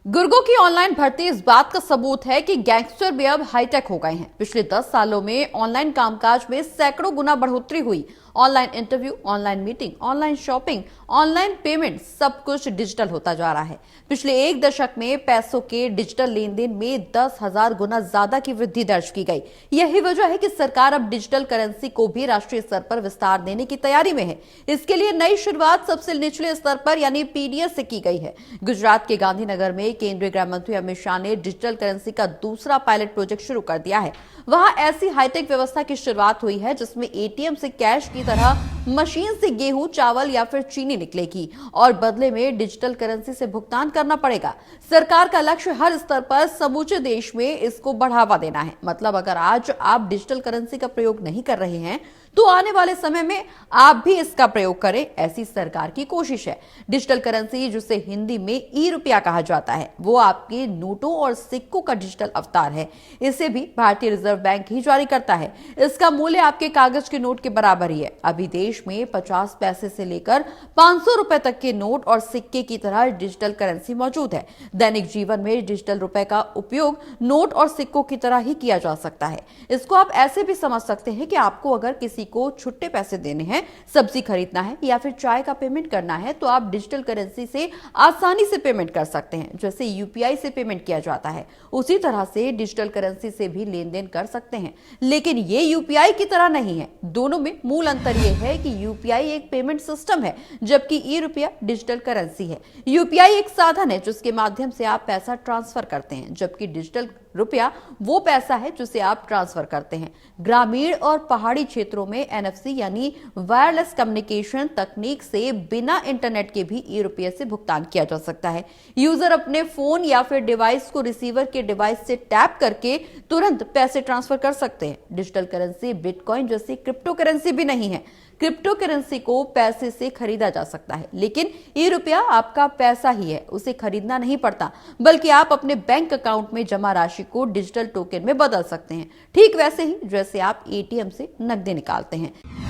गुर्गों की ऑनलाइन भर्ती इस बात का सबूत है कि गैंगस्टर भी अब हाईटेक हो गए हैं। पिछले 10 सालों में ऑनलाइन कामकाज में सैकड़ों गुना बढ़ोतरी हुई। Online interview, online meeting, online shopping, online payment, सब कुछ डिजिटल होता जा रहा है। पिछले एक दशक में पैसों के डिजिटल लेन देन में 10,000 गुना ज्यादा की वृद्धि दर्ज की गई। यही वजह है कि सरकार अब डिजिटल करेंसी को भी राष्ट्रीय स्तर पर विस्तार देने की तैयारी में है। इसके लिए नई शुरुआत सबसे निचले स्तर पर यानी पीडीएस से की गई है। गुजरात के गांधीनगर में केंद्रीय गृह मंत्री अमित शाह ने डिजिटल करेंसी का दूसरा पायलट प्रोजेक्ट शुरू कर दिया है। वहां ऐसी हाईटेक व्यवस्था की शुरुआत हुई है जिसमें एटीएम से कैश की तरह मशीन से गेहूं, चावल या फिर चीनी निकलेगी और बदले में डिजिटल करेंसी से भुगतान करना पड़ेगा। सरकार का लक्ष्य हर स्तर पर समूचे देश में इसको बढ़ावा देना है। मतलब अगर आज आप डिजिटल करेंसी का प्रयोग नहीं कर रहे हैं तो आने वाले समय में आप भी इसका प्रयोग करें, ऐसी सरकार की कोशिश है। डिजिटल करेंसी, जिसे हिंदी में ई रुपया कहा जाता है, वो आपके नोटों और सिक्कों का डिजिटल अवतार है। इसे भी भारतीय रिजर्व बैंक ही जारी करता है। इसका मूल्य आपके कागज के नोट के बराबर ही है। अभी देश में 50 पैसे से लेकर 500 रुपए तक के नोट और सिक्के की तरह डिजिटल करेंसी मौजूद है। दैनिक जीवन में डिजिटल रुपए का उपयोग नोट और सिक्कों की तरह ही किया जा सकता है। इसको आप ऐसे भी समझ सकते हैं कि आपको अगर किसी को छुट्टे पैसे देने हैं, सब्जी खरीदना है या फिर चाय का पेमेंट करना है तो आप डिजिटल करेंसी से आसानी से पेमेंट कर सकते हैं। जैसे यूपीआई से पेमेंट किया जाता है, उसी तरह से डिजिटल करेंसी से भी लेन देन कर सकते हैं। लेकिन ये यूपीआई की तरह नहीं है। दोनों में मूल अंतर यह है कि यूपीआई एक पेमेंट सिस्टम है जबकि ई रुपया डिजिटल करेंसी है। यूपीआई एक साधन है जिसके माध्यम से आप पैसा ट्रांसफर करते हैं, जबकि डिजिटल रुपया वो पैसा है जिसे आप ट्रांसफर करते हैं। ग्रामीण और पहाड़ी क्षेत्रों में एनएफसी यानी वायरलेस कम्युनिकेशन तकनीक से बिना इंटरनेट के भी ई रुपये से भुगतान किया जा सकता है। यूजर अपने फोन या फिर डिवाइस को रिसीवर के डिवाइस से टैप करके तुरंत पैसे ट्रांसफर कर सकते हैं। डिजिटल करेंसी बिटकॉइन जैसी क्रिप्टो करेंसी भी नहीं है। क्रिप्टो करेंसी को पैसे से खरीदा जा सकता है, लेकिन ई रुपया आपका पैसा ही है। उसे खरीदना नहीं पड़ता, बल्कि आप अपने बैंक अकाउंट में जमा राशि को डिजिटल टोकन में बदल सकते हैं, ठीक वैसे ही जैसे आप एटीएम से नकदी निकालते हैं।